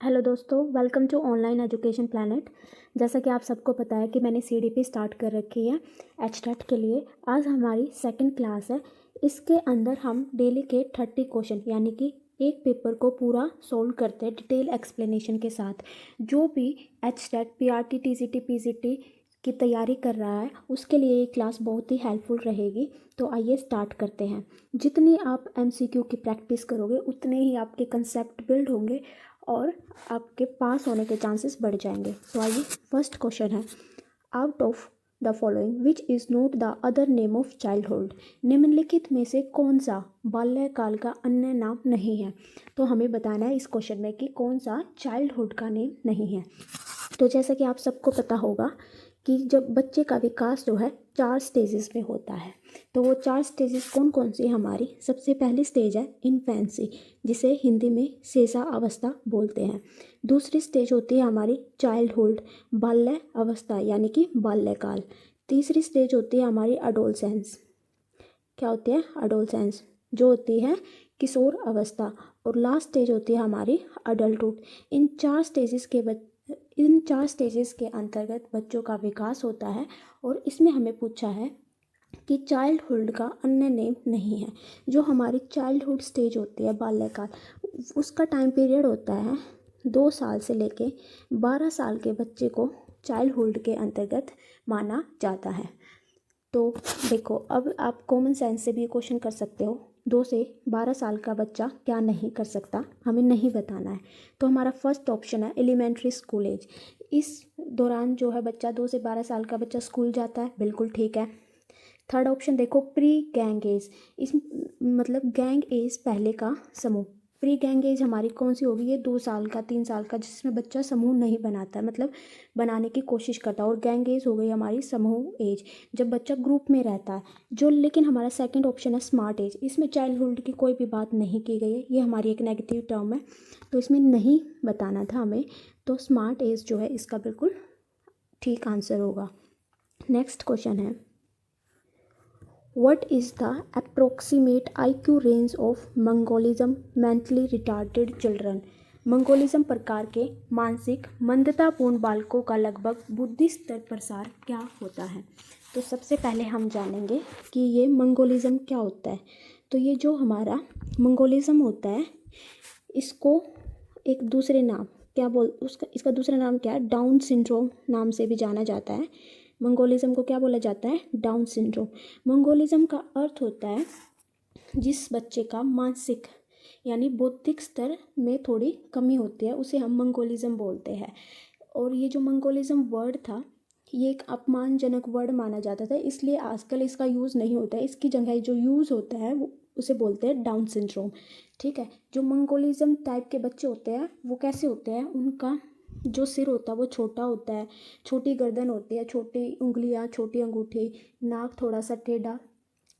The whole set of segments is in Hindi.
हेलो दोस्तों, welcome to online education planet. जैसा कि आप सबको पता है कि मैंने सीडीपी स्टार्ट कर रखी है एचटेट के लिए। आज हमारी सेकंड क्लास है। इसके अंदर हम डेली के 30 क्वेश्चन यानी कि एक पेपर को पूरा सोल्व करते हैं डिटेल एक्सप्लेनेशन के साथ। जो भी एचटेट, पीआरटी, टीजीटी, पीजीटी की तैयारी कर रहा है उसके लिए ये क्लास बहुत ही हेल्पफुल रहेगी। तो आइए स्टार्ट करते हैं। जितनी आप एमसीक्यू की प्रैक्टिस करोगे उतने ही आपके कंसेप्ट बिल्ड होंगे और आपके पास होने के चांसेस बढ़ जाएंगे। तो आइए, फर्स्ट क्वेश्चन है, out of the following which is not the other name of childhood. निम्नलिखित में से कौन सा बाल्यकाल का अन्य नाम नहीं है। तो हमें बताना है इस क्वेश्चन में कि कौन सा चाइल्डहुड का नेम नहीं है। तो जैसा कि आप सबको पता होगा कि जब बच्चे का विकास जो है 4 स्टेजेस में होता है, तो वो 4 स्टेजेस कौन कौन सी हमारी। सबसे पहली स्टेज है इन्फेंसी, जिसे हिंदी में सेसा अवस्था बोलते हैं। दूसरी स्टेज होती है हमारी चाइल्डहुड, बाल्य अवस्था यानी कि बाल्यकाल। तीसरी स्टेज होती है हमारी अडोलसेंस। क्या होती है? अडोलसेंस, जो होती है किशोर अवस्था। और लास्ट स्टेज होती है हमारी अडल्टहुड। इन चार स्टेजेस के अंतर्गत बच्चों का विकास होता है। और इसमें हमें पूछा है कि चाइल्डहुड का अन्य नेम नहीं है। जो हमारी चाइल्डहुड स्टेज होती है, बाल्यकाल, उसका टाइम पीरियड होता है 2 साल से लेके 12 साल के बच्चे को चाइल्डहुड के अंतर्गत माना जाता है। तो देखो, अब आप कॉमन सेंस से भी क्वेश्चन कर सकते हो। 2 से 12 साल का बच्चा क्या नहीं कर सकता, हमें नहीं बताना है। तो हमारा फर्स्ट ऑप्शन है एलिमेंट्री स्कूल एज। इस दौरान जो है बच्चा 2 से 12 साल का बच्चा स्कूल जाता है, बिल्कुल ठीक है। थर्ड ऑप्शन देखो, प्री गैंग एज। इस मतलब गैंग एज पहले का समूह। प्री गैंग एज हमारी कौन सी होगी? ये 2 साल का, 3 साल का, जिसमें बच्चा समूह नहीं बनाता है, मतलब बनाने की कोशिश करता है। और गैंग एज हो गई हमारी समूह एज, जब बच्चा ग्रुप में रहता है जो। लेकिन हमारा सेकंड ऑप्शन है स्मार्ट एज। इसमें चाइल्डहुड की कोई भी बात नहीं की गई है, ये हमारी एक नेगेटिव टर्म है, तो इसमें नहीं बताना था हमें। तो स्मार्ट एज जो है इसका बिल्कुल ठीक आंसर होगा। नेक्स्ट क्वेश्चन है, What is the approximate IQ range of Mongolism mentally retarded children? Mongolism प्रकार के मानसिक मंदतापूर्ण बालकों का लगभग बुद्धि स्तर प्रसार क्या होता है। तो सबसे पहले हम जानेंगे कि ये मंगोलिज्म क्या होता है। तो ये जो हमारा मंगोलिज्म होता है, इसको एक दूसरे नाम इसका दूसरा नाम क्या है? डाउन सिंड्रोम नाम से भी जाना जाता है। मंगोलिज्म को क्या बोला जाता है? Down syndrome. मंगोलिज्म का अर्थ होता है जिस बच्चे का मानसिक यानी बौद्धिक स्तर में थोड़ी कमी होती है, उसे हम मंगोलिज्म बोलते हैं। और ये जो मंगोलिज्म वर्ड था, ये एक अपमानजनक वर्ड माना जाता था, इसलिए आजकल इसका यूज़ नहीं होता है। इसकी जगह जो यूज़ होता है वो उसे बोलते हैं डाउन सिंड्रोम। ठीक है। जो मंगोलिज्म टाइप के बच्चे होते हैं वो कैसे होते हैं? उनका जो सिर होता है वो छोटा होता है, छोटी गर्दन होती है, छोटी उंगलियां, छोटी अंगूठी, नाक थोड़ा सा टेढ़ा।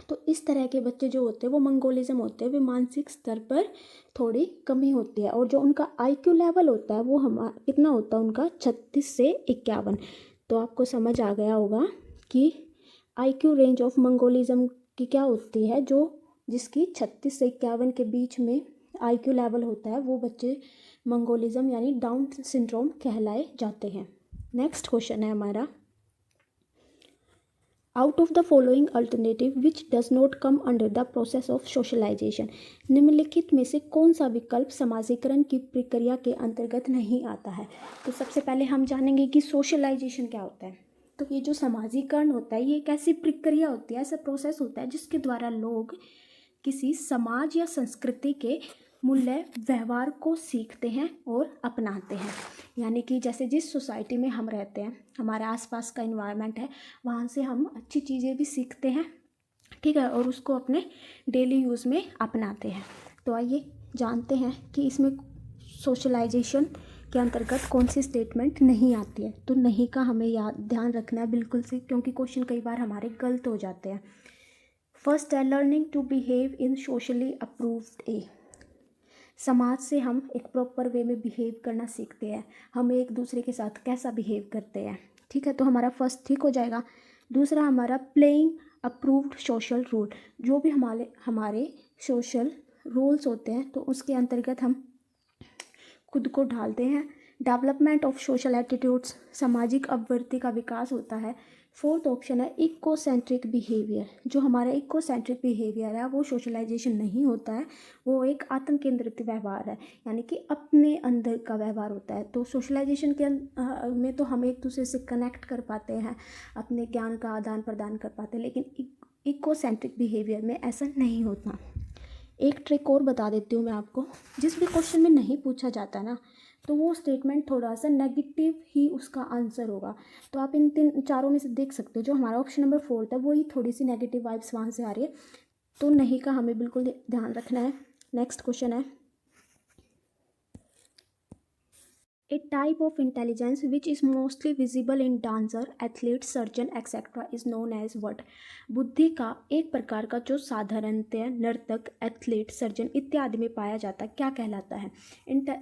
तो इस तरह के बच्चे जो होते हैं वो मंगोलिज्म होते हैं। वे मानसिक स्तर पर थोड़ी कमी होती है। और जो उनका आईक्यू लेवल होता है वो कितना होता है उनका? 36 से 51। तो आपको समझ आ गया होगा कि आईक्यू रेंज ऑफ मंगोलिज्म की क्या होती है। जो जिसकी 36 से 51 के बीच में आईक्यू लेवल होता है वो बच्चे मंगोलिज्म यानी डाउन सिंड्रोम कहलाए जाते हैं। नेक्स्ट क्वेश्चन है हमारा, out of the following alternative which does not come under the process of socialization. निम्नलिखित में से कौन सा विकल्प समाजीकरण की प्रक्रिया के अंतर्गत नहीं आता है। तो सबसे पहले हम जानेंगे कि सोशलाइजेशन क्या होता है। तो ये जो समाजीकरण होता है ये एक ऐसी प्रक्रिया होती है, ऐसा प्रोसेस होता है जिसके द्वारा लोग किसी समाज या संस्कृति के मूल्य व्यवहार को सीखते हैं और अपनाते हैं। यानी कि जैसे जिस सोसाइटी में हम रहते हैं, हमारे आसपास का इन्वायरमेंट है, वहाँ से हम अच्छी चीज़ें भी सीखते हैं, ठीक है, और उसको अपने डेली यूज़ में अपनाते हैं। तो आइए जानते हैं कि इसमें सोशलाइजेशन के अंतर्गत कौन सी स्टेटमेंट नहीं आती है। तो नहीं का हमें ध्यान रखना है बिल्कुल से, क्योंकि क्वेश्चन कई बार हमारे गलत हो जाते हैं। फर्स्ट है learning to behave in socially approved a. समाज से हम एक प्रॉपर वे में बिहेव करना सीखते हैं, हम एक दूसरे के साथ कैसा बिहेव करते हैं, ठीक है। तो हमारा फर्स्ट ठीक हो जाएगा। दूसरा हमारा प्लेइंग अप्रूव्ड सोशल रूल। जो भी हमारे सोशल रूल्स होते हैं तो उसके अंतर्गत हम खुद को ढालते हैं। डेवलपमेंट ऑफ सोशल एटीट्यूड्स, सामाजिक प्रवृत्ति का विकास होता है। फोर्थ ऑप्शन है इकोसेंट्रिक बिहेवियर, जो हमारा इकोसेंट्रिक बिहेवियर है वो सोशलाइजेशन नहीं होता है, वो एक आत्म केंद्रित व्यवहार है, यानी कि अपने अंदर का व्यवहार होता है। तो सोशलाइजेशन के में तो हम एक दूसरे से कनेक्ट कर पाते हैं, अपने ज्ञान का आदान प्रदान कर पाते हैं, लेकिन इकोसेंट्रिक बिहेवियर में ऐसा नहीं होता। एक ट्रिक और बता देती हूँ मैं आपको, जिस भी क्वेश्चन में नहीं पूछा जाता ना, तो वो स्टेटमेंट थोड़ा सा नेगेटिव ही उसका आंसर होगा। तो आप इन तीन चारों में से देख सकते हो, जो हमारा ऑप्शन नंबर 4 था वही थोड़ी सी नेगेटिव वाइब्स वहाँ से आ रही है, तो नहीं का हमें बिल्कुल ध्यान रखना है। नेक्स्ट क्वेश्चन है, A type of intelligence which is mostly visible in dancer, athlete, surgeon, etc. is known as what? बुद्धि का एक प्रकार का जो साधारणतः नर्तक, एथलीट, सर्जन इत्यादि में पाया जाता है, क्या कहलाता है?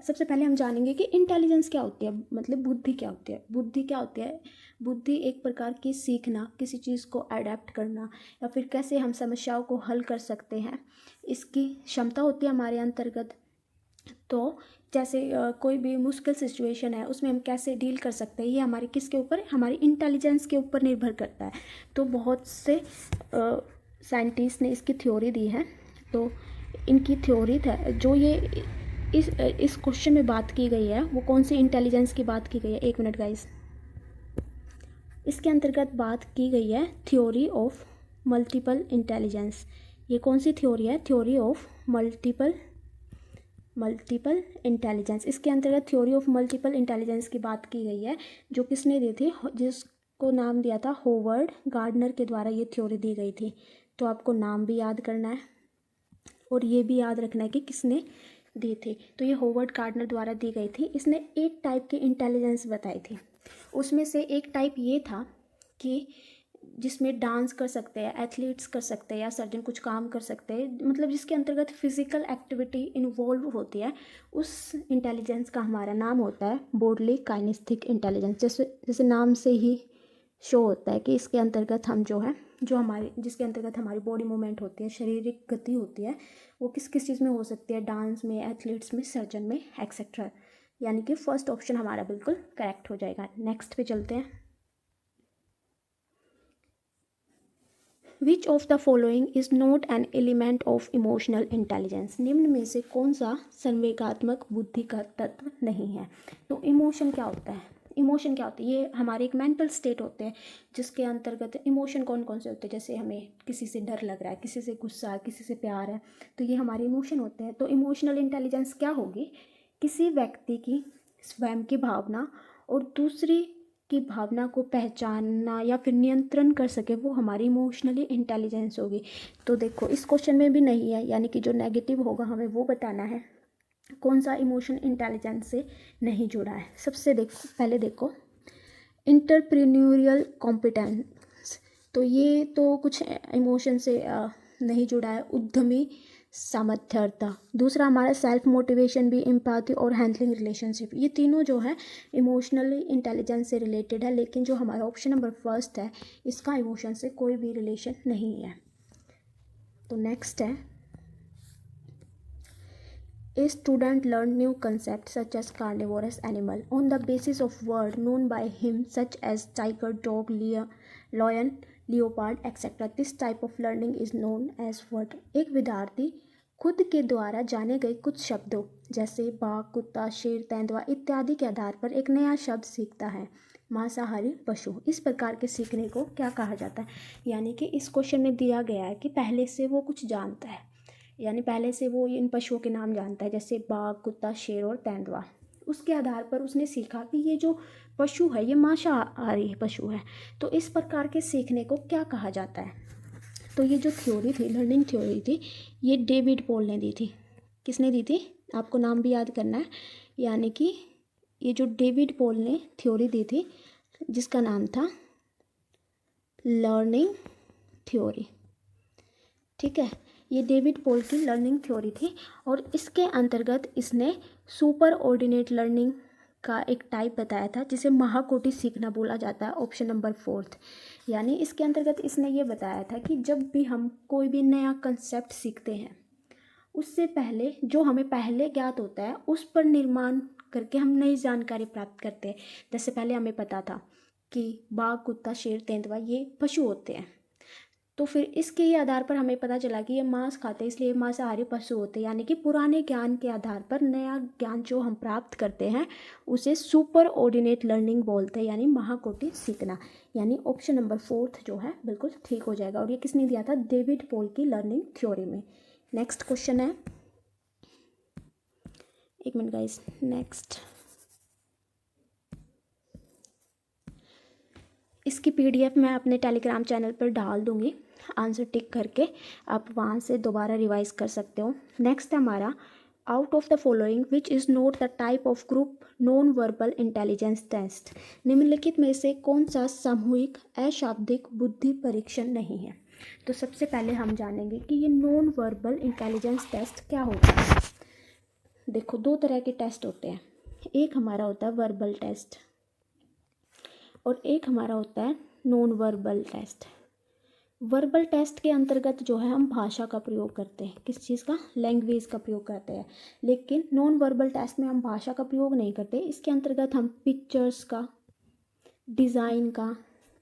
सबसे पहले हम जानेंगे कि इंटेलिजेंस क्या होती है, मतलब बुद्धि क्या होती है। बुद्धि क्या होती है? बुद्धि एक प्रकार की सीखना, किसी चीज़ को अडेप्ट करना, या फिर कैसे हम समस्याओं को हल कर सकते हैं, इसकी क्षमता होती है हमारे अंतर्गत। तो जैसे कोई भी मुश्किल सिचुएशन है उसमें हम कैसे डील कर सकते हैं, ये हमारे किसके ऊपर, हमारी इंटेलिजेंस के ऊपर निर्भर करता है। तो बहुत से साइंटिस्ट ने इसकी थ्योरी दी है। तो इनकी थ्योरी था जो ये इस क्वेश्चन में बात की गई है, वो कौन सी इंटेलिजेंस की बात की गई है? एक मिनट गाइस, इसके अंतर्गत बात की गई है थ्योरी ऑफ मल्टीपल इंटेलिजेंस। ये कौन सी थ्योरी है? Theory of multiple intelligence. इसके अंतर्गत थ्योरी ऑफ मल्टीपल इंटेलिजेंस की बात की गई है, जो किसने दी थी? जिसको नाम दिया था होवर्ड गार्डनर के द्वारा ये थ्योरी दी गई थी। तो आपको नाम भी याद करना है और ये भी याद रखना है कि किसने दी थी। तो ये होवर्ड गार्डनर द्वारा दी गई थी। इसने 8 टाइप की इंटेलिजेंस बताई थी। उसमें से एक टाइप ये था कि जिसमें डांस कर सकते हैं, एथलीट्स कर सकते हैं, या सर्जन कुछ काम कर सकते हैं, मतलब जिसके अंतर्गत फिजिकल एक्टिविटी इन्वॉल्व होती है, उस इंटेलिजेंस का हमारा नाम होता है बोडली काइनेस्थेटिक इंटेलिजेंस। जैसे नाम से ही शो होता है कि इसके अंतर्गत हम जो है, जिसके अंतर्गत हमारी बॉडी मूवमेंट होती है, शारीरिक गति होती है, वो किस किस चीज़ में हो सकती है? डांस में, एथलीट्स में, सर्जन में, एक्सेट्रा। यानी कि फर्स्ट ऑप्शन हमारा बिल्कुल करेक्ट हो जाएगा। नेक्स्ट पे चलते हैं। Which of the following is not an element of emotional intelligence? निम्न में से कौन सा संवेगात्मक बुद्धि का तत्व नहीं है? तो इमोशन क्या होता है? इमोशन क्या होती है? ये हमारे एक मेंटल स्टेट होते हैं, जिसके अंतर्गत इमोशन कौन कौन से होते हैं? जैसे हमें किसी से डर लग रहा है, किसी से गुस्सा है, किसी से प्यार है, तो ये हमारे इमोशन होते हैं। तो इमोशनल इंटेलिजेंस क्या होगी? किसी व्यक्ति की स्वयं की भावना और दूसरी की भावना को पहचानना या फिर नियंत्रण कर सके, वो हमारी इमोशनली इंटेलिजेंस होगी। तो देखो इस क्वेश्चन में भी नहीं है, यानी कि जो नेगेटिव होगा हमें वो बताना है, कौन सा इमोशन इंटेलिजेंस से नहीं जुड़ा है। सबसे पहले देखो इंटरप्रेन्योरियल कॉम्पिटेंस, तो ये तो कुछ इमोशन से नहीं जुड़ा है। उद्यमी सामर्थ्यता, दूसरा हमारा सेल्फ मोटिवेशन भी, एम्पैथी और हैंडलिंग रिलेशनशिप, ये तीनों जो है इमोशनली इंटेलिजेंस से रिलेटेड है। लेकिन जो हमारा ऑप्शन नंबर फर्स्ट है, इसका इमोशन से कोई भी रिलेशन नहीं है। तो नेक्स्ट है, A student learned new concepts such as carnivorous animal on the basis of word known by him such as tiger, dog, lion, leopard, etc. This type of learning is known as what? एक विद्यार्थी खुद के द्वारा जाने गए कुछ शब्दों जैसे बाघ, कुत्ता, शेर, तेंदुआ इत्यादि के आधार पर एक नया शब्द सीखता है। मांसाहारी पशु, इस प्रकार के सीखने को क्या कहा जाता है? यानी कि इस क्वेश्चन में दिया गया है कि पहले से वो कुछ जानता है, यानी पहले से वो इन पशुओं के नाम जानता है, जैसे बाघ, कुत्ता, शेर और तेंदुआ। उसके आधार पर उसने सीखा कि ये जो पशु है ये मांसाहारी पशु है। तो इस प्रकार के सीखने को क्या कहा जाता है? तो ये जो थ्योरी थी, लर्निंग थ्योरी थी, ये डेविड पॉल ने दी थी। किसने दी थी? आपको नाम भी याद करना है। यानी कि ये जो डेविड पॉल ने थ्योरी दी थी, जिसका नाम था लर्निंग थ्योरी। ठीक है, ये डेविड पॉल की लर्निंग थ्योरी थी और इसके अंतर्गत इसने सुपर ऑर्डिनेट लर्निंग का एक टाइप बताया था, जिसे महाकोटि सीखना बोला जाता है, ऑप्शन नंबर 4। यानी इसके अंतर्गत इसने ये बताया था कि जब भी हम कोई भी नया कंसेप्ट सीखते हैं, उससे पहले जो हमें पहले ज्ञात होता है उस पर निर्माण करके हम नई जानकारी प्राप्त करते हैं। जैसे पहले हमें पता था कि बाघ, कुत्ता, शेर, तेंदुआ ये पशु होते हैं, तो फिर इसके ही आधार पर हमें पता चला कि ये मांस खाते हैं, इसलिए मांसाहारी पशु होते हैं। यानी कि पुराने ज्ञान के आधार पर नया ज्ञान जो हम प्राप्त करते हैं उसे सुपर ऑर्डिनेट लर्निंग बोलते हैं, यानी महाकोटि सीखना। यानी ऑप्शन नंबर 4 जो है बिल्कुल ठीक हो जाएगा। और ये किसने दिया था? डेविड पॉल की लर्निंग थ्योरी में। नेक्स्ट क्वेश्चन है, एक मिनट गाइस, नेक्स्ट इसकी PDF मैं अपने टेलीग्राम चैनल पर डाल दूंगी, आंसर टिक करके आप वहाँ से दोबारा रिवाइज कर सकते हो। नेक्स्ट है हमारा, out of the following which is not the type of group non verbal intelligence test. निम्नलिखित में से कौन सा सामूहिक अशाब्दिक बुद्धि परीक्षण नहीं है? तो सबसे पहले हम जानेंगे कि ये नॉन वर्बल इंटेलिजेंस टेस्ट क्या होता है। देखो, 2 तरह के टेस्ट होते हैं, एक हमारा होता है वर्बल टेस्ट और एक हमारा होता है non verbal test. Verbal test के अंतर्गत जो है हम भाषा का प्रयोग करते हैं, किस चीज़ का? लैंग्वेज का प्रयोग करते हैं। लेकिन नॉन वर्बल टेस्ट में हम भाषा का प्रयोग नहीं करते, इसके अंतर्गत हम पिक्चर्स का, डिज़ाइन का,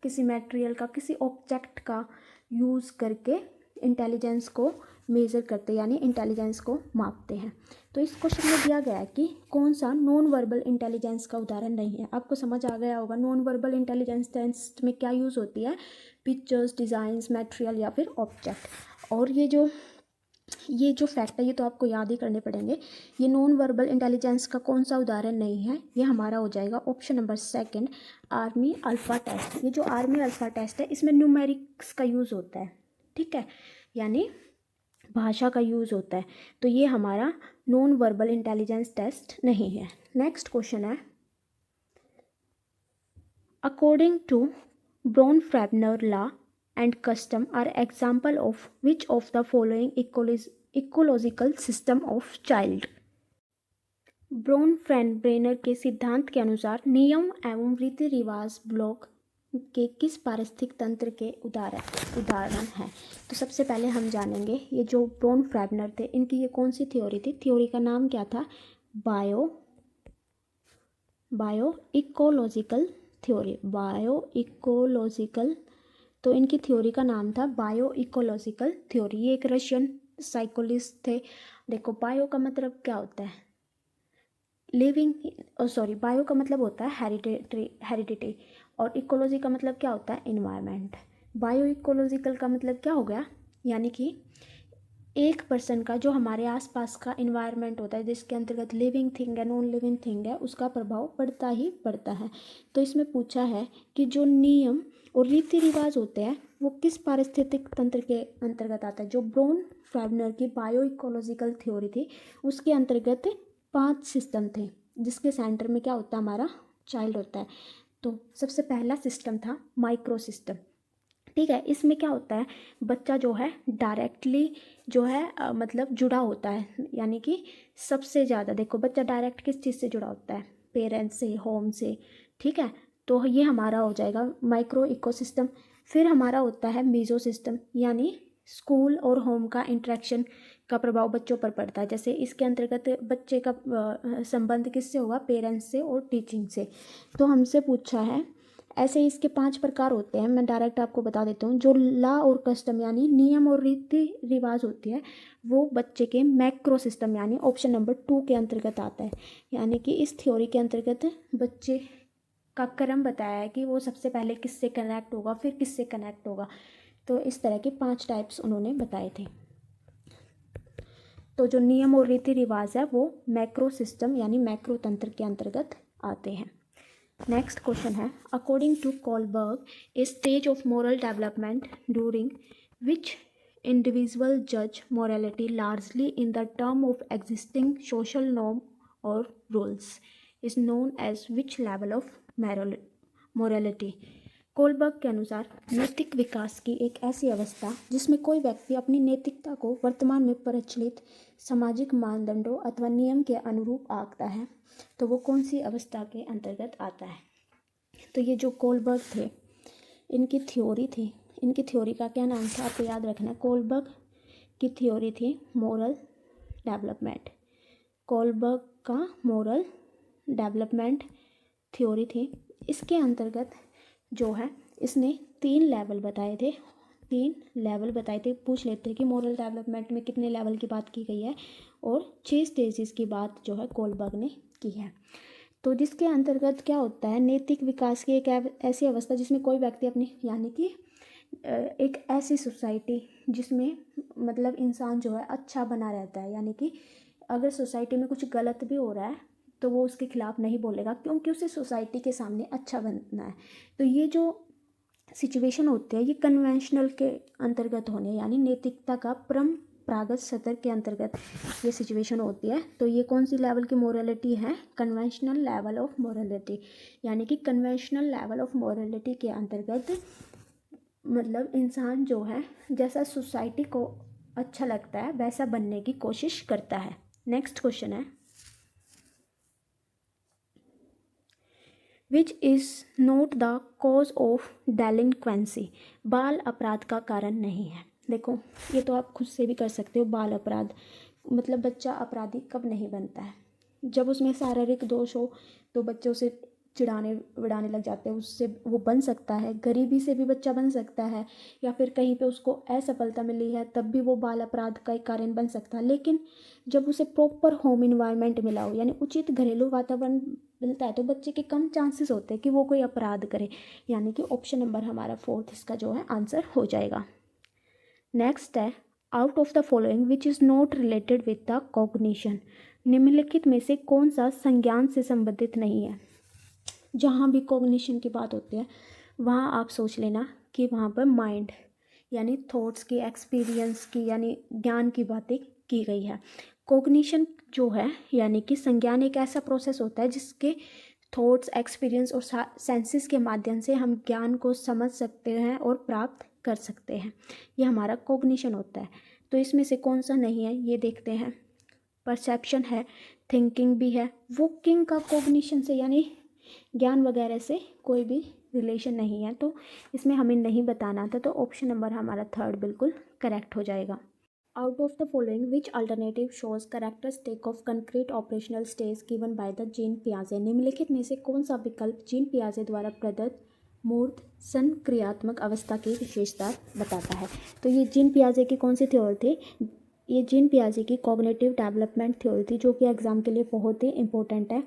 किसी मटेरियल का, किसी ऑब्जेक्ट का यूज़ करके इंटेलिजेंस को मेज़र करते हैं, यानी इंटेलिजेंस को मापते हैं। तो इस क्वेश्चन में दिया गया है कि कौन सा नॉन वर्बल इंटेलिजेंस का उदाहरण नहीं है। आपको समझ आ गया होगा नॉन वर्बल इंटेलिजेंस टेस्ट में क्या यूज़ होती है? पिक्चर्स, डिज़ाइंस, मटेरियल या फिर ऑब्जेक्ट। और ये जो फैक्ट है ये तो आपको याद ही करने पड़ेंगे। ये नॉन वर्बल इंटेलिजेंस का कौन सा उदाहरण नहीं है? ये हमारा हो जाएगा option number 2, army alpha test. ये जो आर्मी अल्फ़ा टेस्ट है इसमें न्यूमेरिक्स का यूज़ होता है, ठीक है, यानी भाषा का यूज़ होता है। तो ये हमारा नॉन वर्बल इंटेलिजेंस टेस्ट नहीं है। नेक्स्ट क्वेश्चन है, according to Bronfenbrenner law and custom are example of which of the following ecological system of child? ब्रॉन-फ्रेबनर के सिद्धांत के अनुसार नियम एवं रीति रिवाज ब्लॉक के किस पारिस्थितिक तंत्र के उदाहरण हैं? तो सबसे पहले हम जानेंगे ये जो ब्रॉन-फ्रेबनर थे इनकी ये कौन सी थ्योरी थी? थ्योरी का नाम क्या था? Bio ecological theory, bio ecological. तो इनकी थ्योरी का नाम था बायो इकोलॉजिकल थ्योरी। ये एक रशियन साइकोलिस्ट थे। देखो, बायो का मतलब क्या होता है? बायो का मतलब होता है हेरिडिटी और इकोलॉजी का मतलब क्या होता है? इन्वायरमेंट। बायो इकोलॉजिकल का मतलब क्या हो गया? यानी कि एक पर्सन का जो हमारे आसपास का इन्वायरमेंट होता है जिसके अंतर्गत लिविंग थिंग है, नॉन लिविंग थिंग है, उसका प्रभाव पड़ता ही पड़ता है। तो इसमें पूछा है कि जो नियम और रीति रिवाज होते हैं वो किस पारिस्थितिक तंत्र के अंतर्गत आता है? जो ब्रॉन-फ्रेबनर की बायो इकोलॉजिकल थ्योरी थी उसके अंतर्गत 5 सिस्टम थे जिसके सेंटर में क्या होता है? हमारा चाइल्ड होता है। तो सबसे पहला सिस्टम था माइक्रो सिस्टम, ठीक है। इसमें क्या होता है? बच्चा जो है डायरेक्टली जो है मतलब जुड़ा होता है, यानी कि सबसे ज़्यादा देखो बच्चा डायरेक्ट किस चीज़ से जुड़ा होता है? पेरेंट्स से, होम से, ठीक है। तो ये हमारा हो जाएगा माइक्रो इकोसिस्टम। फिर हमारा होता है मीजो सिस्टम, यानी स्कूल और होम का इंटरेक्शन का प्रभाव बच्चों पर पड़ता है। जैसे इसके अंतर्गत बच्चे का संबंध किससे होगा? पेरेंट्स से और टीचिंग से। तो हमसे पूछा है, ऐसे इसके 5 प्रकार होते हैं, मैं डायरेक्ट आपको बता देता हूँ। जो लॉ और कस्टम यानी नियम और रीति रिवाज होती है वो बच्चे के मैक्रो सिस्टम यानी ऑप्शन नंबर 2 के अंतर्गत आता है। यानी कि इस थ्योरी के अंतर्गत बच्चे का क्रम बताया है कि वो सबसे पहले किससे कनेक्ट होगा, फिर किससे कनेक्ट होगा। तो इस तरह के 5 टाइप्स उन्होंने बताए थे। तो जो नियम और रीति रिवाज है वो मैक्रो सिस्टम यानी मैक्रो तंत्र के अंतर्गत आते हैं। नेक्स्ट क्वेश्चन है, according to Kohlberg a stage of moral development during which individual जज morality largely in the term of existing social norm और rules is known as which level of morality. Kohlberg के अनुसार नैतिक विकास की एक ऐसी अवस्था जिसमें कोई व्यक्ति अपनी नैतिकता को वर्तमान में प्रचलित सामाजिक मानदंडों अथवा नियम के अनुरूप आंकता है, तो वो कौन सी अवस्था के अंतर्गत आता है? तो ये जो कोलबर्ग थे इनकी थ्योरी थी, इनकी थ्योरी का क्या नाम था आपको याद रखना है। कोलबर्ग की थ्योरी थी मॉरल डेवलपमेंट। कोलबर्ग का मॉरल डेवलपमेंट थ्योरी थी। इसके अंतर्गत जो है इसने 3 लेवल बताए थे, 3 लेवल बताए थे। पूछ लेते हैं कि मॉरल डेवलपमेंट में कितने लेवल की बात की गई है, और 6 स्टेजेस की बात जो है कोलबर्ग ने की है। तो जिसके अंतर्गत क्या होता है, नैतिक विकास की एक ऐसी अवस्था जिसमें कोई व्यक्ति अपनी, यानी कि एक ऐसी सोसाइटी जिसमें मतलब इंसान जो है अच्छा बना रहता है, यानी कि अगर सोसाइटी में कुछ गलत भी हो रहा है तो वो उसके खिलाफ नहीं बोलेगा, क्योंकि उसे सोसाइटी के सामने अच्छा बनना है। तो ये जो सिचुएशन होती है ये कन्वेंशनल के अंतर्गत होने, यानी नैतिकता का परंपरागत स्तर के अंतर्गत ये सिचुएशन होती है। तो ये कौन सी लेवल की मोरालिटी है, कन्वेंशनल लेवल ऑफ मोरालिटी। यानी कि कन्वेंशनल लेवल ऑफ मोरालिटी के अंतर्गत मतलब इंसान जो है जैसा सोसाइटी को अच्छा लगता है वैसा बनने की कोशिश करता है। नेक्स्ट क्वेश्चन है, which is not the cause of delinquency. बाल अपराध का कारण नहीं है। देखो ये तो आप खुद से भी कर सकते हो। बाल अपराध मतलब बच्चा अपराधी कब नहीं बनता है, जब उसमें शारीरिक दोष हो तो बच्चे उसे चिढ़ाने विढ़ाने लग जाते हैं, उससे वो बन सकता है। गरीबी से भी बच्चा बन सकता है, या फिर कहीं पे उसको असफलता मिली है तब भी वो बाल अपराध का एक कारण बन सकता है। लेकिन जब उसे प्रॉपर होम इन्वायरमेंट मिला हो, यानी उचित घरेलू वातावरण मिलता है, तो बच्चे के कम चांसेस होते हैं कि वो कोई अपराध करे। यानी कि ऑप्शन नंबर हमारा 4 इसका जो है आंसर हो जाएगा। नेक्स्ट है, out of the following which is not related with the cognition. निम्नलिखित में से कौन सा संज्ञान से संबंधित नहीं है। जहाँ भी कॉग्निशन की बात होती है वहाँ आप सोच लेना कि वहाँ पर माइंड यानी थॉट्स की, एक्सपीरियंस की, यानी ज्ञान की बातें की गई है। कॉग्निशन जो है यानी कि संज्ञान एक ऐसा प्रोसेस होता है जिसके थॉट्स, एक्सपीरियंस और सेंसेस के माध्यम से हम ज्ञान को समझ सकते हैं और प्राप्त कर सकते हैं। ये हमारा कॉग्निशन होता है। तो इसमें से कौन सा नहीं है ये देखते हैं। परसेप्शन है, थिंकिंग भी है। वॉकिंग का कॉग्निशन से यानी ज्ञान वगैरह से कोई भी रिलेशन नहीं है, तो इसमें हमें नहीं बताना था। तो ऑप्शन नंबर हमारा 3 बिल्कुल करेक्ट हो जाएगा। Out of the following which alternative shows characteristic of concrete operational stage given by the Jean पियाजे। निम्नलिखित में से कौन सा विकल्प जीन पियाजे द्वारा प्रदत्त मूर्त संक्रियात्मक अवस्था की विशेषता बताता है। तो ये जीन पियाजे की कौन सी थ्योरी थी, ये जीन पियाजे की कॉग्निटिव डेवलपमेंट थ्योरी थी, जो कि एग्जाम के लिए बहुत ही इंपॉर्टेंट है।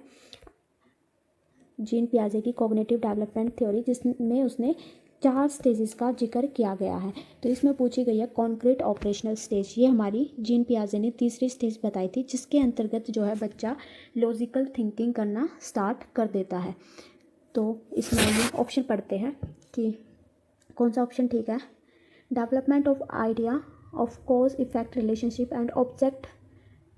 जीन पियाजे की कॉग्निटिव डेवलपमेंट थ्योरी, जिसमें उसने 4 स्टेजेस का जिक्र किया गया है। तो इसमें पूछी गई है कॉन्क्रीट ऑपरेशनल स्टेज। ये हमारी जीन पियाजे ने तीसरी स्टेज बताई थी, जिसके अंतर्गत जो है बच्चा लॉजिकल थिंकिंग करना स्टार्ट कर देता है। तो इसमें ये ऑप्शन पढ़ते हैं कि कौन सा ऑप्शन ठीक है। Development of idea of cause effect relationship and object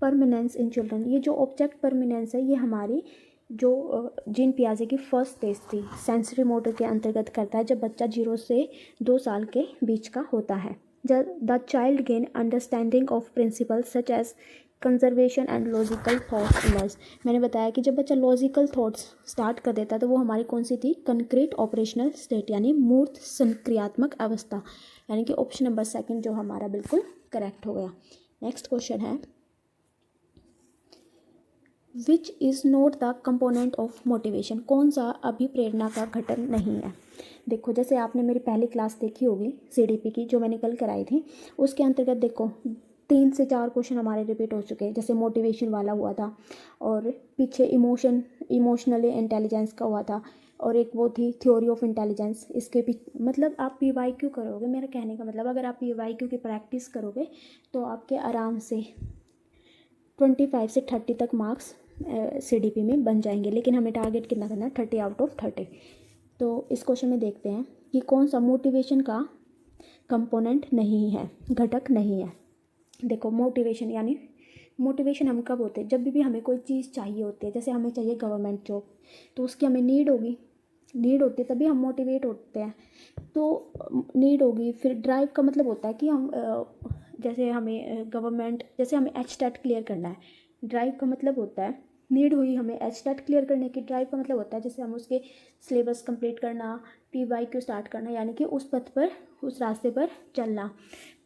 permanence in children. ये जो ऑब्जेक्ट परमानेंस है ये हमारी जो जीन पियाजे की फर्स्ट स्टेज थी, सेंसरी मोटर के अंतर्गत करता है, जब बच्चा 0 से 2 साल के बीच का होता है। जब the child gain understanding of principles such as conservation and logical thoughts emerge. मैंने बताया कि जब बच्चा लॉजिकल थॉट्स स्टार्ट कर देता है तो वो हमारी कौन सी थी, कंक्रीट ऑपरेशनल स्टेट यानी मूर्त संक्रियात्मक अवस्था। यानी कि ऑप्शन नंबर 2 जो हमारा बिल्कुल करेक्ट हो गया। नेक्स्ट क्वेश्चन है, which is not the component of motivation. कौन सा अभिप्रेरणा का घटक नहीं है। देखो जैसे आपने मेरी पहली क्लास देखी होगी CDP की, जो मैंने कल कराई थी, उसके अंतर्गत देखो 3 से 4 क्वेश्चन हमारे रिपीट हो चुके हैं। जैसे मोटिवेशन वाला हुआ था, और पीछे इमोशनली इंटेलिजेंस का हुआ था, और एक वो थी थ्योरी ऑफ इंटेलिजेंस। इसके पीछे मतलब आप PYQ करोगे, मेरा कहने का मतलब अगर आप PYQ की प्रैक्टिस करोगे तो आपके आराम से 25 से 30 तक मार्क्स CDP में बन जाएंगे। लेकिन हमें टारगेट कितना करना है, 30 आउट ऑफ 30। तो इस क्वेश्चन में देखते हैं कि कौन सा मोटिवेशन का कंपोनेंट नहीं है, घटक नहीं है। देखो मोटिवेशन यानी मोटिवेशन हम कब होते हैं, जब भी हमें कोई चीज़ चाहिए होती है। जैसे हमें चाहिए गवर्नमेंट जॉब, तो उसकी हमें नीड होगी, नीड होती है तभी हम मोटिवेट होते हैं। तो नीड होगी, फिर ड्राइव का मतलब होता है कि हम जैसे हमें गवर्नमेंट, जैसे हमें HTET क्लियर करना है, ड्राइव का मतलब होता है, नीड हुई हमें HTET क्लियर करने की, ड्राइव का मतलब होता है जैसे हम उसके सिलेबस कंप्लीट करना, PYQ स्टार्ट करना, यानी कि उस पथ पर, उस रास्ते पर चलना।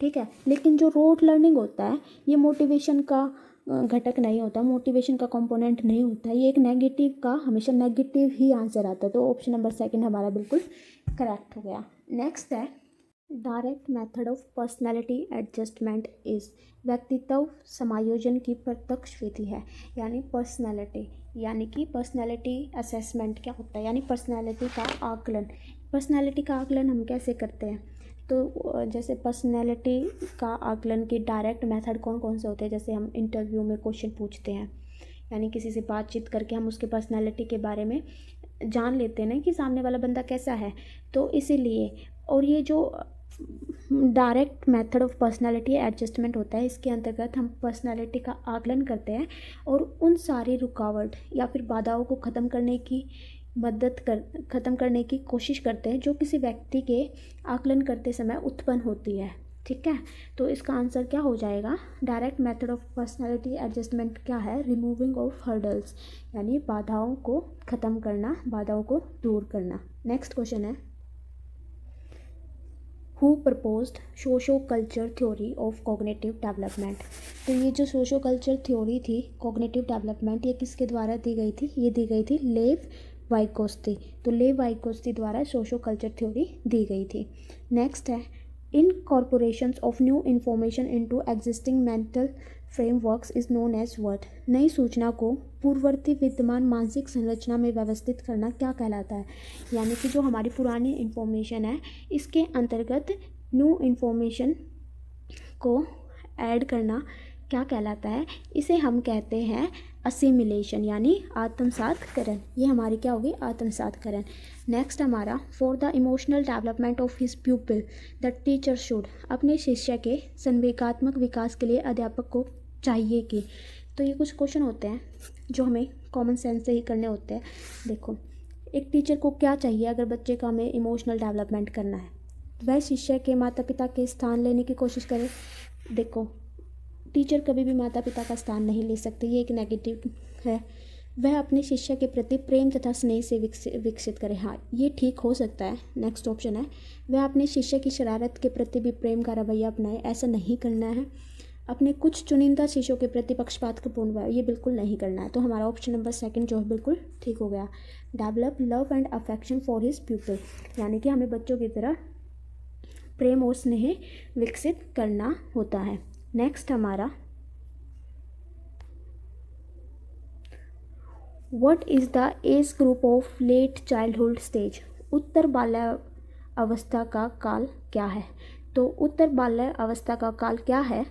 ठीक है, लेकिन जो रोड लर्निंग होता है ये मोटिवेशन का घटक नहीं होता, मोटिवेशन का कंपोनेंट नहीं होता, ये एक नेगेटिव का हमेशा नेगेटिव ही आंसर आता है। तो ऑप्शन नंबर सेकंड हमारा बिल्कुल करेक्ट हो गया। नेक्स्ट है direct method of personality adjustment is, व्यक्तित्व समायोजन की प्रत्यक्ष विधि है। यानी पर्सनैलिटी, यानी कि पर्सनैलिटी असेसमेंट क्या होता है, यानी पर्सनैलिटी का आकलन। पर्सनैलिटी का आकलन हम कैसे करते हैं, तो जैसे पर्सनैलिटी का आकलन की डायरेक्ट मेथड कौन कौन से होते हैं, जैसे हम इंटरव्यू में क्वेश्चन पूछते हैं, यानी किसी से बातचीत करके हम उसके पर्सनैलिटी के बारे में जान लेते हैं ना कि सामने वाला बंदा कैसा है। तो इसीलिए, और ये जो direct method of personality adjustment होता है, इसके अंतर्गत हम पर्सनालिटी का आकलन करते हैं और उन सारी रुकावट या फिर बाधाओं को ख़त्म करने की कोशिश करते हैं जो किसी व्यक्ति के आकलन करते समय उत्पन्न होती है। ठीक है, तो इसका आंसर क्या हो जाएगा, direct method of personality adjustment क्या है, रिमूविंग ऑफ हर्डल्स, यानी बाधाओं को ख़त्म करना, बाधाओं को दूर करना। नेक्स्ट क्वेश्चन है who proposed socio culture theory of cognitive development. तो ये जो सोशो कल्चर थ्योरी थी कॉग्निटिव डेवलपमेंट, ये किसके द्वारा दी गई थी, ये दी गई थी लेव वाइकोस्की। तो लेव वाइकोस्की द्वारा सोशो कल्चर थ्योरी दी गई थी। नेक्स्ट है incorporations of new information into existing mental frameworks is known as what. नई सूचना को पूर्ववर्ती विद्यमान मानसिक संरचना में व्यवस्थित करना क्या कहलाता है, यानी कि जो हमारी पुरानी इन्फॉर्मेशन है इसके अंतर्गत न्यू इन्फॉर्मेशन को ऐड करना क्या कहलाता है, इसे हम कहते हैं असिमिलेशन, यानी आत्मसातकरण। ये हमारी क्या होगी, आत्मसातकरण। नेक्स्ट हमारा for the emotional development of his प्यूपिल the teacher should, अपने शिष्य के संवेगात्मक विकास के लिए अध्यापक को चाहिए कि। तो ये कुछ क्वेश्चन होते हैं जो हमें कॉमन सेंस से ही करने होते हैं। देखो, एक टीचर को क्या चाहिए अगर बच्चे का हमें इमोशनल डेवलपमेंट करना है, वह शिष्य के माता पिता के स्थान लेने की कोशिश करे। देखो, टीचर कभी भी माता पिता का स्थान नहीं ले सकते, ये एक नेगेटिव है। वह अपने शिष्य के प्रति प्रेम तथा स्नेह से विकसित करे, हाँ ये ठीक हो सकता है। नेक्स्ट ऑप्शन है वह अपने शिष्य की शरारत के प्रति भी प्रेम का रवैया अपनाए, ऐसा नहीं करना है। अपने कुछ चुनिंदा शिष्यों के प्रति पक्षपात का पूर्ण व्यवहार, ये बिल्कुल नहीं करना है। तो हमारा ऑप्शन नंबर सेकंड जो है बिल्कुल ठीक हो गया। Develop love and affection for his प्यूपिल, यानी कि हमें बच्चों की तरह प्रेम और स्नेह विकसित करना होता है। नेक्स्ट हमारा what is the age group of late childhood stage, उत्तर बाल्यावस्था का काल क्या है। तो उत्तर बाल्यावस्था का काल क्या है,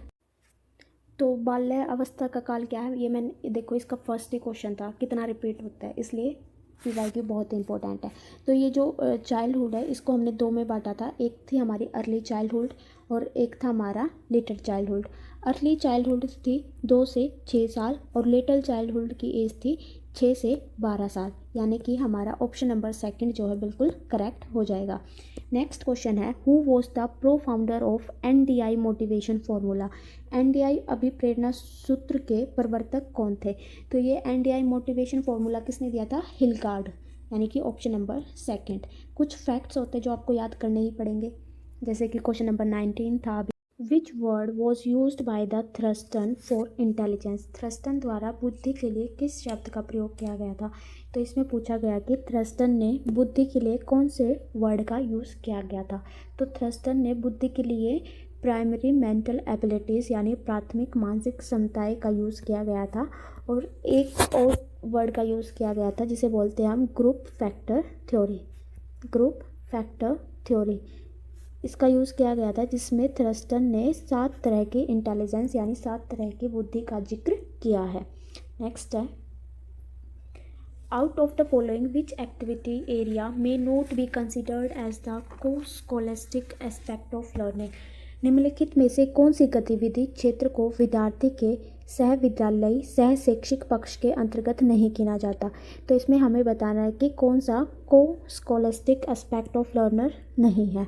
तो बाल्यावस्था का काल क्या है, ये मैंने देखो इसका फर्स्ट ही क्वेश्चन था, कितना रिपीट होता है, इसलिए पीवाईक्यू बहुत इंपॉर्टेंट है। तो ये जो चाइल्डहुड है इसको हमने दो में बांटा था, एक थी हमारी अर्ली चाइल्डहुड और एक था हमारा लेटर चाइल्डहुड। अर्ली चाइल्डहुड थी 2 से 6 साल और लेटर चाइल्डहुड की एज थी 6 से 12 साल, यानी कि हमारा ऑप्शन नंबर सेकंड जो है बिल्कुल करेक्ट हो जाएगा। नेक्स्ट क्वेश्चन है who was the pro founder of NDI motivation formula. NDI अभिप्रेरणा सूत्र के प्रवर्तक कौन थे। तो ये NDI मोटिवेशन फार्मूला किसने दिया था, हिलगार्ड, यानी कि ऑप्शन नंबर सेकंड। कुछ फैक्ट्स होते हैं जो आपको याद करने ही पड़ेंगे, जैसे कि क्वेश्चन नंबर 19 था which word was used by the Thurstone for intelligence. Thurstone द्वारा बुद्धि के लिए किस शब्द का प्रयोग किया गया था। तो इसमें पूछा गया कि थ्रस्टन ने बुद्धि के लिए कौन से वर्ड का यूज़ किया गया था। तो थ्रस्टन ने बुद्धि के लिए प्राइमरी मेंटल एबिलिटीज़ यानी प्राथमिक मानसिक क्षमताएं का यूज़ किया गया था, और एक और वर्ड का यूज़ किया गया था जिसे बोलते हैं हम group factor theory. Group factor theory इसका यूज़ किया गया था, जिसमें थ्रस्टन ने 7 तरह की इंटेलिजेंस यानी 7 तरह की बुद्धि का जिक्र किया है। नेक्स्ट है out of the following which activity area may not be considered as the co scholastic aspect of learning. निम्नलिखित में से कौन सी गतिविधि क्षेत्र को विद्यार्थी के सह विद्यालयी सह शैक्षिक पक्ष के अंतर्गत नहीं गिना जाता। तो इसमें हमें बताना है कि कौन सा को स्कॉलस्टिक एस्पेक्ट ऑफ लर्नर नहीं है।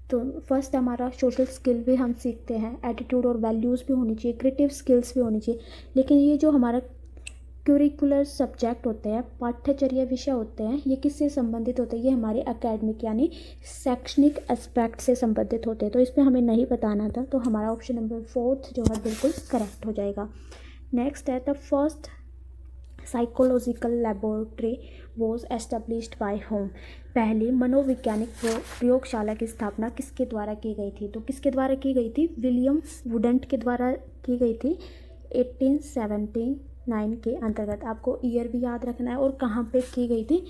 तो फर्स्ट हमारा सोशल स्किल भी हम सीखते हैं, एटीट्यूड और वैल्यूज़ भी होनी चाहिए, क्रिएटिव स्किल्स भी होनी चाहिए, लेकिन ये जो हमारा करिकुलर सब्जेक्ट होते हैं, पाठ्यचर्या विषय होते हैं, ये किससे संबंधित होते हैं? ये हमारे एकेडमिक यानी शैक्षणिक एस्पेक्ट से संबंधित होते हैं। तो इसमें हमें नहीं बताना था, तो हमारा ऑप्शन नंबर 4 जो है बिल्कुल करेक्ट हो जाएगा। नेक्स्ट है the first psychological laboratory was established by home. पहली मनोवैज्ञानिक प्रयोगशाला की स्थापना किसके द्वारा की गई थी? तो किसके द्वारा की गई थी? विलियम वुडेंट के द्वारा की गई थी 1879 के अंतर्गत। आपको ईयर भी याद रखना है और कहाँ पे की गई थी?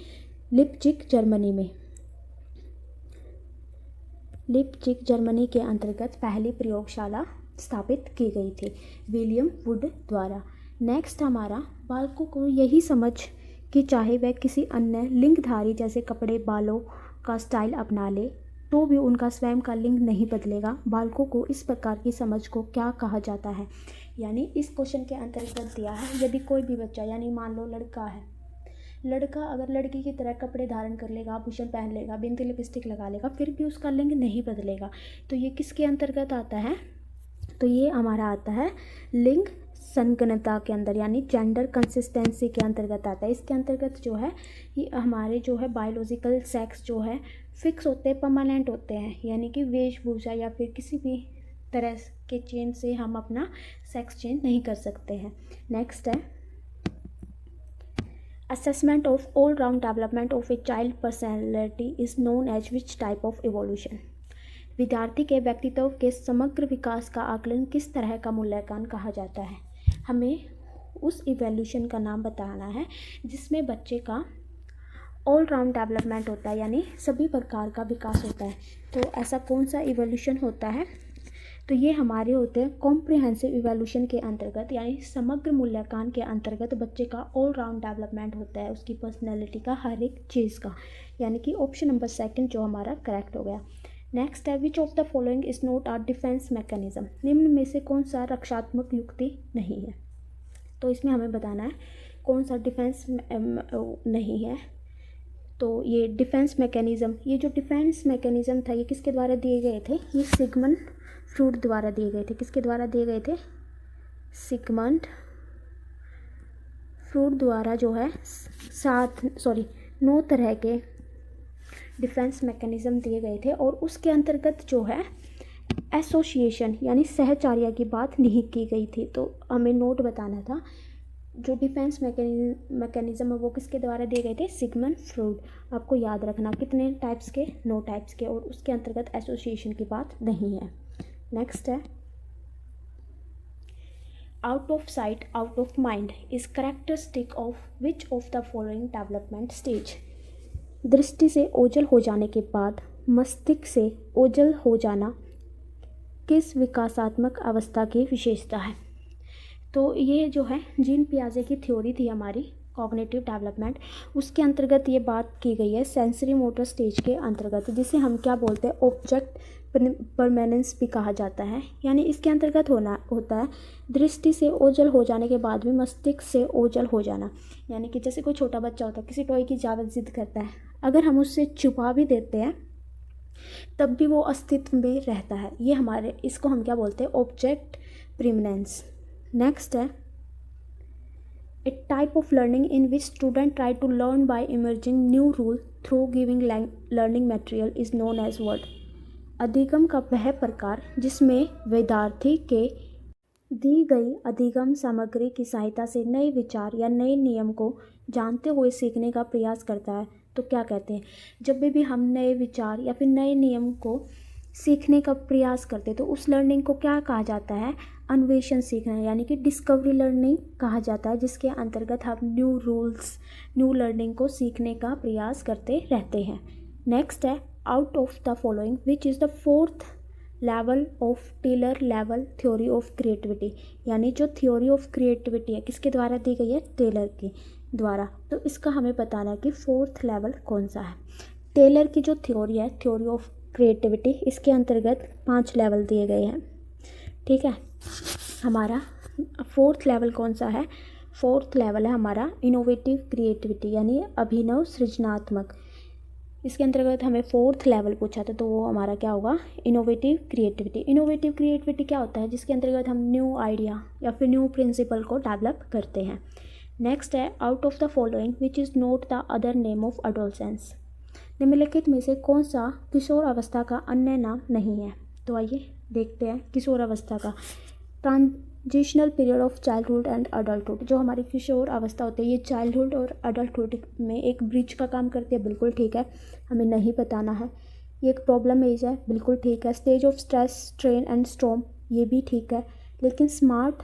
लिपजिग जर्मनी में। लिपजिग जर्मनी के अंतर्गत पहली प्रयोगशाला स्थापित की गई थी विलियम वुड द्वारा। नेक्स्ट हमारा बालकों को यही समझ कि चाहे वह किसी अन्य लिंगधारी जैसे कपड़े बालों का स्टाइल अपना ले तो भी उनका स्वयं का लिंग नहीं बदलेगा। बालकों को इस प्रकार की समझ को क्या कहा जाता है? यानी इस क्वेश्चन के अंतर्गत दिया है यदि कोई भी बच्चा यानी मान लो लड़का है, लड़का अगर लड़की की तरह कपड़े धारण कर लेगा, आभूषण पहन लेगा, बिंदी लिपस्टिक लगा लेगा, फिर भी उसका लिंग नहीं बदलेगा, तो ये किसके अंतर्गत आता है? तो ये हमारा आता है लिंग संगणता के अंदर यानी जेंडर कंसिस्टेंसी के अंतर्गत आता है। इसके अंतर्गत जो है ये हमारे जो है बायोलॉजिकल सेक्स जो है फिक्स होते हैं, परमानेंट होते हैं, यानी कि वेशभूषा या फिर किसी भी तरह के चेंज से हम अपना सेक्स चेंज नहीं कर सकते हैं। नेक्स्ट है assessment of all round development of a child personality is known as which type of evolution. विद्यार्थी के व्यक्तित्व के समग्र विकास का आकलन किस तरह का मूल्यांकन कहा जाता है? हमें उस इवोल्यूशन का नाम बताना है जिसमें बच्चे का ऑल राउंड डेवलपमेंट होता है, यानी सभी प्रकार का विकास होता है। तो ऐसा कौन सा इवोल्यूशन होता है? तो ये हमारे होते हैं कॉम्प्रिहेंसिव इवोल्यूशन के अंतर्गत, यानी समग्र मूल्यांकन के अंतर्गत बच्चे का ऑल राउंड डेवलपमेंट होता है, उसकी पर्सनैलिटी का हर एक चीज़ का, यानी कि ऑप्शन नंबर 2 जो हमारा करेक्ट हो गया। नेक्स्ट है which of the following is not a defence mechanism. निम्न में से कौन सा रक्षात्मक युक्ति नहीं है? तो इसमें हमें बताना है कौन सा डिफेंस नहीं है। तो ये डिफेंस मैकेनिज्म, ये जो डिफेंस मैकेनिज्म था ये किसके द्वारा दिए गए थे? ये सिगमंड फ्रूड द्वारा दिए गए थे। किसके द्वारा दिए गए थे? सिगमंड फ्रूड द्वारा जो है 9 तरह के डिफेंस मैकेनिज्म दिए गए थे और उसके अंतर्गत जो है एसोसिएशन यानी सहचार्य की बात नहीं की गई थी। तो हमें नोट बताना था जो डिफेंस मैकेनिज्म है वो किसके द्वारा दिए गए थे? Sigmund Freud. आपको याद रखना कितने टाइप्स के? 9 टाइप्स के, और उसके अंतर्गत एसोसिएशन की बात नहीं है। नेक्स्ट है out of sight out of mind is characteristic of which of the following development stage. दृष्टि से ओझल हो जाने के बाद मस्तिष्क से ओझल हो जाना किस विकासात्मक अवस्था की विशेषता है? तो ये जो है जीन पियाजे की थ्योरी थी हमारी कॉग्निटिव डेवलपमेंट, उसके अंतर्गत ये बात की गई है सेंसरी मोटर स्टेज के अंतर्गत, जिसे हम क्या बोलते हैं? ऑब्जेक्ट परमानेंस भी कहा जाता है। यानी इसके अंतर्गत होता है दृष्टि से ओझल हो जाने के बाद भी मस्तिष्क से ओझल हो जाना, यानी कि जैसे कोई छोटा बच्चा होता है किसी टॉय की ज़्यादा जिद करता है, अगर हम उससे छुपा भी देते हैं तब भी वो अस्तित्व में रहता है। ये हमारे इसको हम क्या बोलते हैं? Object permanence. नेक्स्ट है a type of learning in which student try to learn by emerging new rule through giving learning material is known as word. अधिगम का वह प्रकार जिसमें विद्यार्थी के दी गई अधिगम सामग्री की सहायता से नए विचार या नए नियम को जानते हुए सीखने का प्रयास करता है, तो क्या कहते हैं? जब भी हम नए विचार या फिर नए नियम को सीखने का प्रयास करते हैं तो उस लर्निंग को क्या कहा जाता है? अन्वेषण सीखना, यानी कि डिस्कवरी लर्निंग कहा जाता है, जिसके अंतर्गत हम न्यू रूल्स न्यू लर्निंग को सीखने का प्रयास करते रहते हैं। नेक्स्ट है out of the following which is the 4th level of Taylor level theory of creativity. यानी जो थ्योरी ऑफ क्रिएटिविटी है किसके द्वारा दी गई है? टेलर के द्वारा। तो इसका हमें बताना है कि 4th लेवल कौन सा है। टेलर की जो थ्योरी है थ्योरी ऑफ क्रिएटिविटी, इसके अंतर्गत 5 लेवल दिए गए हैं। ठीक है, हमारा 4th लेवल कौन सा है? 4th लेवल है हमारा इनोवेटिव क्रिएटिविटी, यानी अभिनव सृजनात्मक। इसके अंतर्गत हमें 4th लेवल पूछा था, तो वो हमारा क्या होगा? Innovative creativity. इनोवेटिव क्रिएटिविटी क्या होता है? जिसके अंतर्गत हम न्यू आइडिया या फिर न्यू प्रिंसिपल को डेवलप करते हैं। नेक्स्ट है out of the following which is not the other name of adolescence. निम्नलिखित में से कौन सा किशोर अवस्था का अन्य नाम नहीं है। तो आइए देखते हैं किशोर अवस्था का। Transitional period of childhood and adulthood, जो हमारी किशोर अवस्था होती है ये चाइल्डहुड और अडल्टहुड में एक ब्रिज का काम करती है, बिल्कुल ठीक है, हमें नहीं बताना है। ये एक प्रॉब्लम एज है, बिल्कुल ठीक है। Stage of stress, strain and storm, ये भी ठीक है। लेकिन स्मार्ट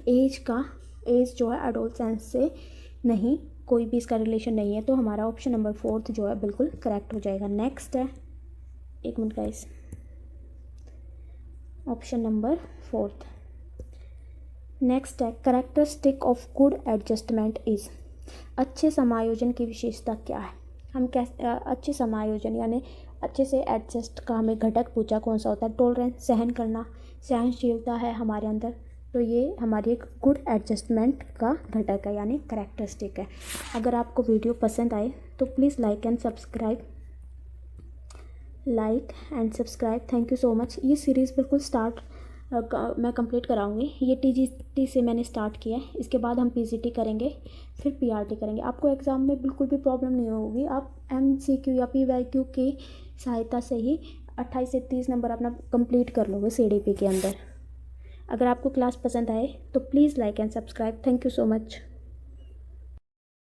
एज जो है एडोलसेंस से नहीं, कोई भी इसका रिलेशन नहीं है। तो हमारा ऑप्शन नंबर 4 जो है बिल्कुल करेक्ट हो जाएगा। नेक्स्ट है, एक minute guys, option number 4। Next है characteristic of good adjustment is. अच्छे समायोजन की विशेषता क्या है। हम अच्छे समायोजन यानी अच्छे से एडजस्ट का हमें घटक पूछा कौन सा होता है। टॉलरेंस, सहन करना, सहनशीलता है हमारे अंदर, तो ये हमारी एक गुड एडजस्टमेंट का घटक है यानी कैरेक्टरिस्टिक है। अगर आपको वीडियो पसंद आए तो please like and subscribe. Thank you so much. ये सीरीज़ बिल्कुल मैं कंप्लीट कराऊंगी। ये टीजीटी से मैंने स्टार्ट किया है, इसके बाद हम पीजीटी करेंगे, फिर पीआरटी करेंगे। आपको एग्ज़ाम में बिल्कुल भी प्रॉब्लम नहीं होगी। आप एमसीक्यू या पीवाईक्यू की सहायता से ही 28 से 30 नंबर अपना कंप्लीट कर लोगे सीडीपी के अंदर। अगर आपको क्लास पसंद आए तो please like and subscribe. Thank you so much.